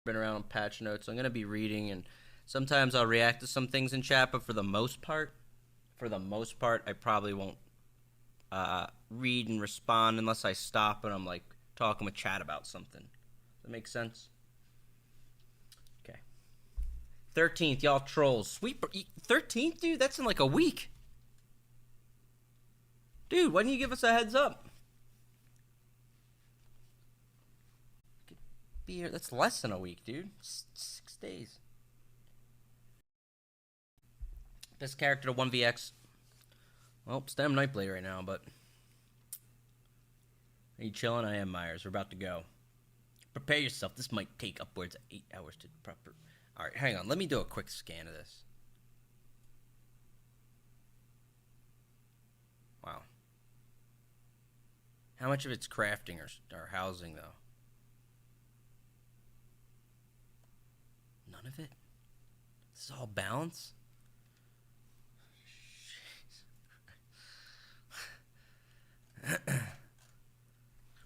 Been around on patch notes. I'm gonna be reading, and sometimes I'll react to some things in chat, but for the most part, I probably won't read and respond unless I stop and I'm like talking with chat about something. Does that make sense? Okay. 13th, y'all trolls. Sweet 13th, dude. That's in like a week. Dude, why didn't you give us a heads up? Be here. That's less than a week, dude. 6 days. Best character to 1vx. Well, Stem Nightblade right now, but. Are you chilling? I am, Myers. We're about to go. Prepare yourself. This might take upwards of 8 hours to proper. Alright, hang on. Let me do a quick scan of this. Wow. How much of it's crafting or housing, though? None of it? This is all balance?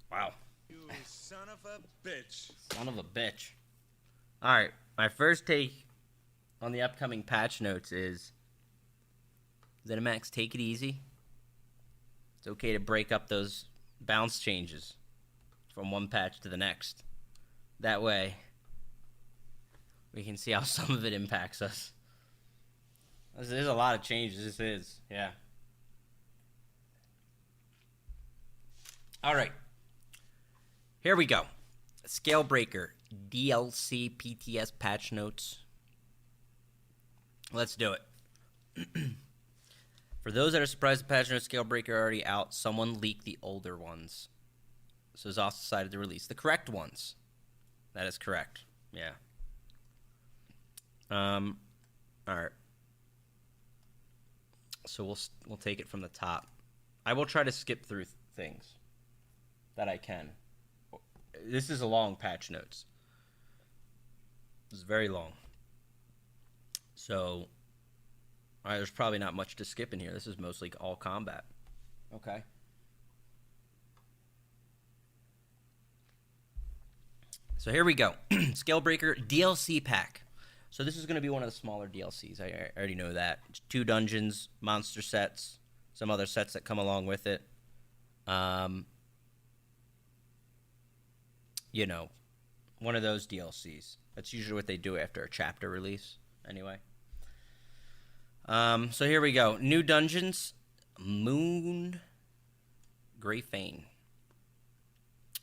Wow. You son of a bitch. Son of a bitch. Alright, my first take on the upcoming patch notes is ZeniMax, take it easy. It's okay to break up those bounce changes from one patch to the next. That way, we can see how some of it impacts us. There's a lot of changes, this is, yeah. Alright. Here we go. Scalebreaker DLC PTS patch notes. Let's do it. For those that are surprised the patch notes Scalebreaker are already out, someone leaked the older ones. So it's also decided to release the correct ones. That is correct. Yeah. Alright. So we'll take it from the top. I will try to skip through things that I can. This is a long patch notes. This is very long. So, alright, there's probably not much to skip in here. This is mostly all combat. Okay. So here we go. Scalebreaker DLC pack. So this is going to be one of the smaller DLCs. I already know that. 2 dungeons, monster sets, some other sets that come along with it. You know, one of those DLCs. That's usually what they do after a chapter release, anyway. So here we go. New dungeons, Moon, Grey Fane.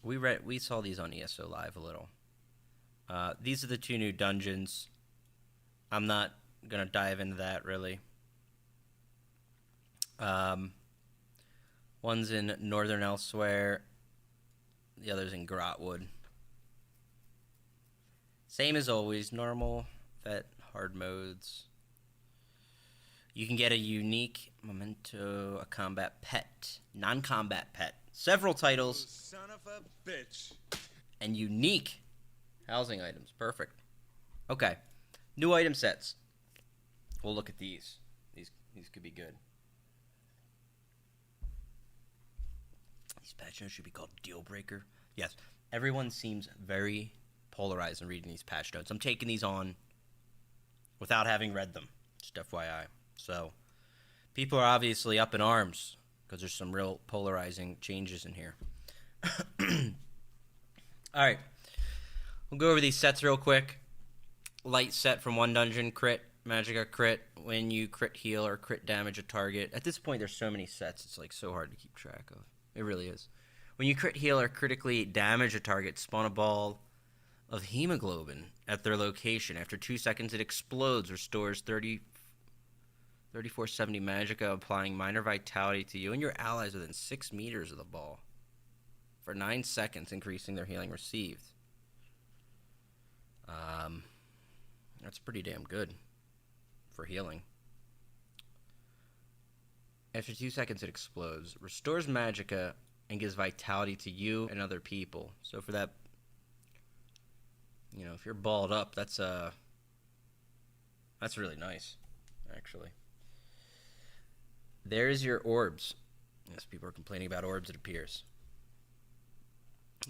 We saw these on ESO Live a little. These are the 2 new dungeons. I'm not gonna dive into that really. One's in Northern Elsewhere. The other's in Grotwood. Same as always, normal, vet, hard modes. You can get a unique memento, a combat pet, non-combat pet, several titles, You son of a bitch. and unique housing items. Perfect. Okay, new item sets. We'll look at these. These could be good. These patch notes should be called Deal Breaker. Yes, everyone seems very polarized in reading these patch notes. I'm taking these on without having read them, just FYI. So, people are obviously up in arms because there's some real polarizing changes in here. Alright, we'll go over these sets real quick. Light set from 1 dungeon, crit, Magicka crit, when you crit heal or crit damage a target. At this point, there's so many sets, it's like so hard to keep track of. It really is. When you crit heal or critically damage a target, spawn a ball of hemoglobin at their location. After 2 seconds, it explodes, restores 3470 Magicka, applying minor vitality to you and your allies within 6 meters of the ball for 9 seconds, increasing their healing received. That's pretty damn good for healing. After 2 seconds, it explodes, restores Magicka, and gives vitality to you and other people. So for that, you know, if you're balled up, that's really nice, actually. There's your orbs. Yes, people are complaining about orbs, it appears.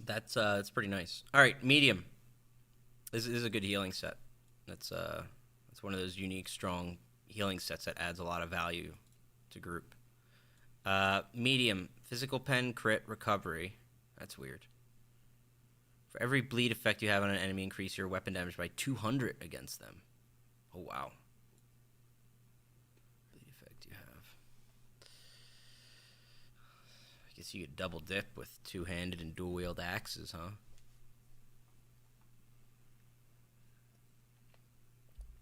That's pretty nice. All right, medium. This is a good healing set. That's one of those unique, strong healing sets that adds a lot of value to group. Medium, physical pen, crit, recovery. That's weird. For every bleed effect you have on an enemy, increase your weapon damage by 200 against them. Oh, wow. Bleed effect you have. I guess you could double dip with two-handed and dual-wield axes, huh?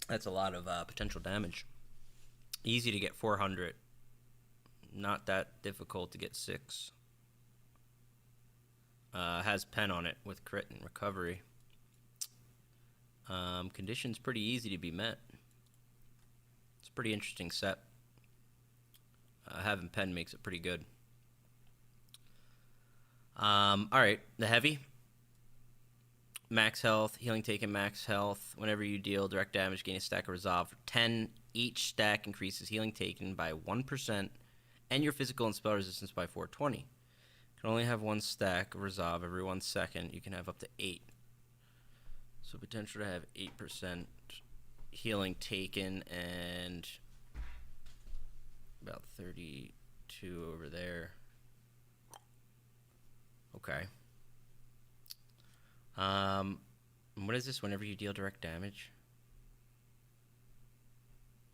That's a lot of potential damage. Easy to get 400. Not that difficult to get 6. Has pen on it with crit and recovery. Conditions pretty easy to be met. It's a pretty interesting set. Having pen makes it pretty good. Alright, the heavy. Max health, healing taken, max health. Whenever you deal direct damage, gain a stack of resolve for 10. Each stack increases healing taken by 1% and your physical and spell resistance by 420. You can only have one stack of resolve every 1 second. You can have up to 8. So potential to have 8% healing taken and about 32 over there. Okay. What is this? Whenever you deal direct damage?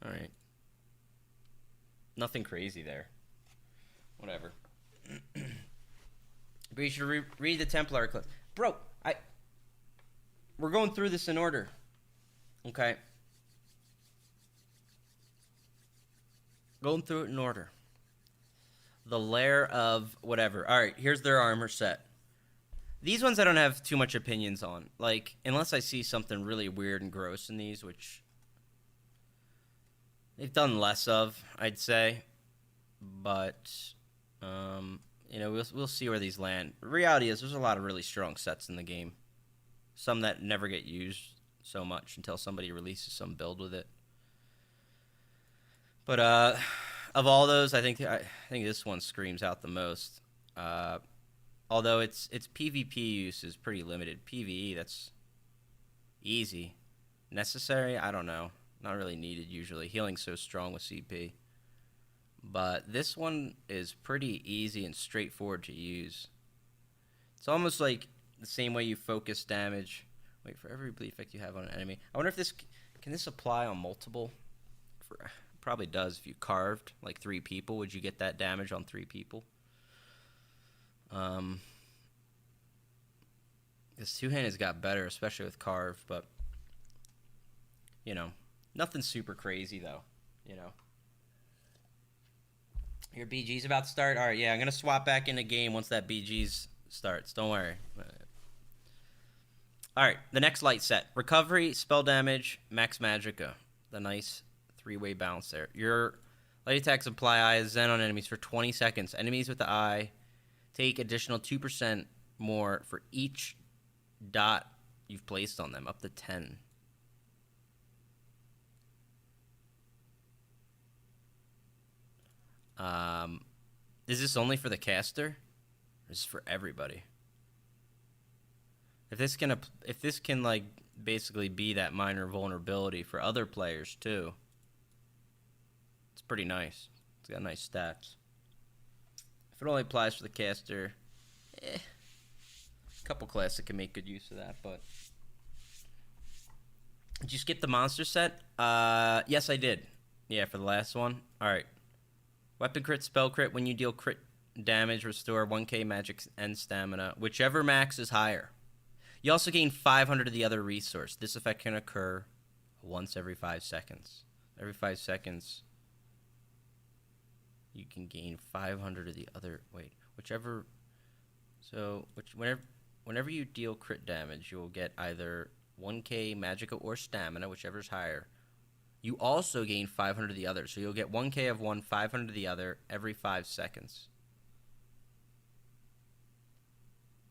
Alright. Nothing crazy there. Whatever. But you should read the Templar clip. Bro, we're going through this in order. Okay? Going through it in order. The Lair of whatever. Alright, here's their armor set. These ones I don't have too much opinions on. Like, unless I see something really weird and gross in these, which they've done less of, I'd say. But, you know, we'll see where these land. The reality is there's a lot of really strong sets in the game. Some that never get used so much until somebody releases some build with it. But, of all those, I think this one screams out the most. Although its PvP use is pretty limited. PvE, that's easy. Necessary? I don't know. Not really needed usually. Healing's so strong with CP. But this one is pretty easy and straightforward to use. It's almost like the same way you focus damage. Wait, for every bleed effect you have on an enemy. I wonder if this... Can this apply on multiple? Probably does. If you carved like 3 people, would you get that damage on 3 people? This two-handed's got better, especially with carve, but you know, nothing super crazy though. You know, your BG's about to start. All right, yeah, I'm gonna swap back into game once that BG's starts. Don't worry. All right, the next light set: recovery, spell damage, max magicka. The nice 3-way balance there. Your light attacks apply eye Zen on enemies for 20 seconds. Enemies with the eye take additional 2% more for each dot you've placed on them, up to 10. Is this only for the caster? Or is this for everybody? If this can like basically be that minor vulnerability for other players too, it's pretty nice. It's got nice stats. If it only applies for the caster, a couple classes can make good use of that, but... Did you skip the monster set? Yes, I did. Yeah, for the last one. Alright. Weapon crit, spell crit. When you deal crit damage, restore 1k magic and stamina, whichever max is higher. You also gain 500 of the other resource. This effect can occur once every 5 seconds. Every 5 seconds... you can gain 500 of the other... Wait, whichever... So, whenever you deal crit damage, you'll get either 1k magicka or stamina, whichever's higher. You also gain 500 of the other. So you'll get 1k of one, 500 of the other every 5 seconds.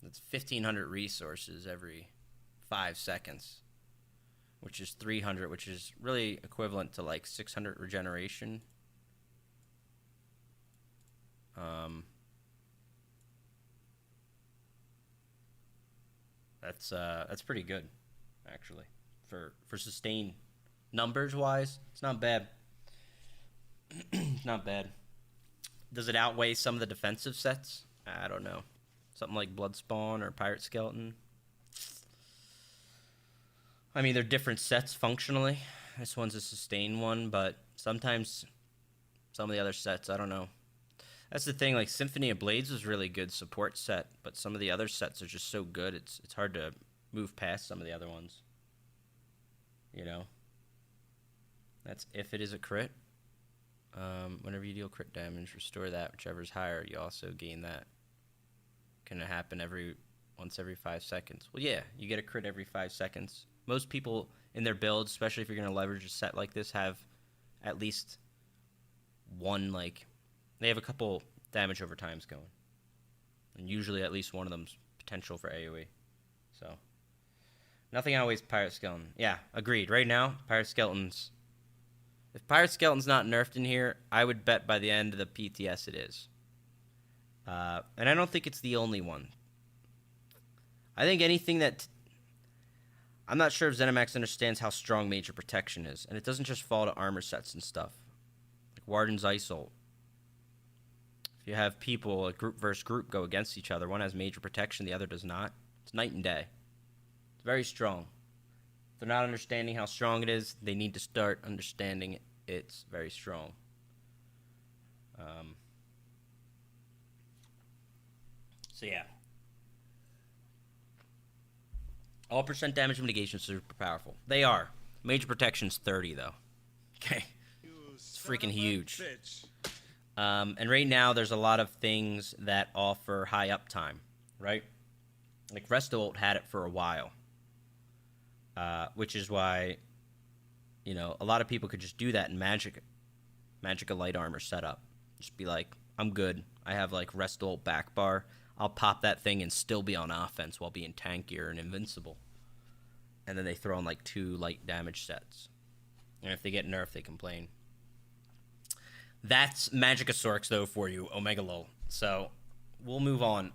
That's 1,500 resources every 5 seconds. Which is 300, which is really equivalent to like 600 regeneration. That's pretty good. actually, for sustain numbers wise. It's not bad. It's not bad. Does it outweigh some of the defensive sets? I don't know. Something like Bloodspawn or Pirate Skeleton. I mean, they're different sets functionally. This one's a sustain one, but sometimes some of the other sets, I don't know. That's the thing. Like Symphony of Blades was really good support set, but some of the other sets are just so good. It's hard to move past some of the other ones. You know. That's if it is a crit. Whenever you deal crit damage, restore that. Whichever is higher, you also gain that. Can it happen once every 5 seconds? Well, yeah, you get a crit every 5 seconds. Most people in their builds, especially if you're going to leverage a set like this, have at least one, like, they have a couple damage over times going. And usually at least one of them's potential for AoE. So, nothing outweighs Pirate Skeleton. Yeah, agreed. Right now, Pirate Skeleton's... If Pirate Skeleton's not nerfed in here, I would bet by the end of the PTS it is. And I don't think it's the only one. I think anything that... I'm not sure if ZeniMax understands how strong Major Protection is. And it doesn't just fall to armor sets and stuff. Like Warden's Isolt. If you have people, a group versus group, go against each other, one has Major Protection, the other does not. It's night and day. It's very strong. If they're not understanding how strong it is, they need to start understanding it's very strong. So yeah. All percent damage mitigations are super powerful. They are. Major Protection's 30 though. Okay. It's freaking huge. And right now there's a lot of things that offer high uptime, right? Like Resto had it for a while. Which is why, you know, a lot of people could just do that in Magicka light armor setup. Just be like, I'm good. I have like Resto back bar. I'll pop that thing and still be on offense while being tankier and invincible. And then they throw in like 2 light damage sets. And if they get nerfed, they complain. That's Magicosaurus, though, for you, Omega Lol. So, we'll move on.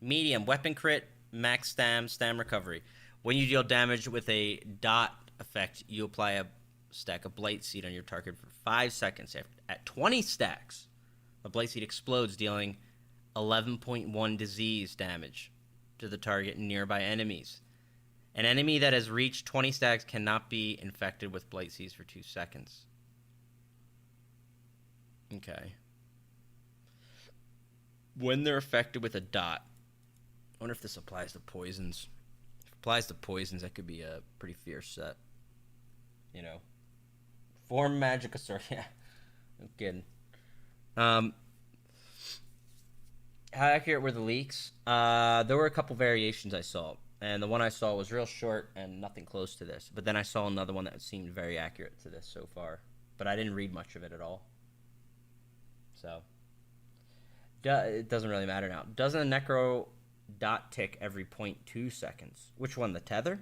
Medium, weapon crit, max stam recovery. When you deal damage with a dot effect, you apply a stack of Blight Seed on your target for 5 seconds. At 20 stacks, the Blight Seed explodes, dealing 11.1 disease damage to the target and nearby enemies. An enemy that has reached 20 stacks cannot be infected with Blight Seeds for 2 seconds. Okay. When they're affected with a dot, I wonder if this applies to poisons. If it applies to poisons, that could be a pretty fierce set. You know. Form Magicosaur, yeah. I'm kidding. How accurate were the leaks? There were a couple variations I saw. And the one I saw was real short and nothing close to this. But then I saw another one that seemed very accurate to this so far. But I didn't read much of it at all. So, it doesn't really matter now. Doesn't a Necro dot tick every 0.2 seconds? Which one, the tether?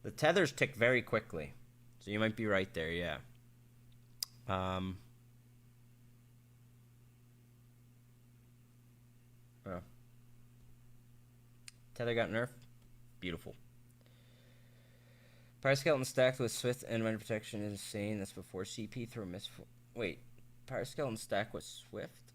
The tethers tick very quickly. So you might be right there, yeah. Oh. Tether got nerfed. Beautiful. Pirate Skeleton stacked with Swift and Wind Protection is insane. That's before CP throw miss. Wait, Pirate Skeleton stacked with Swift?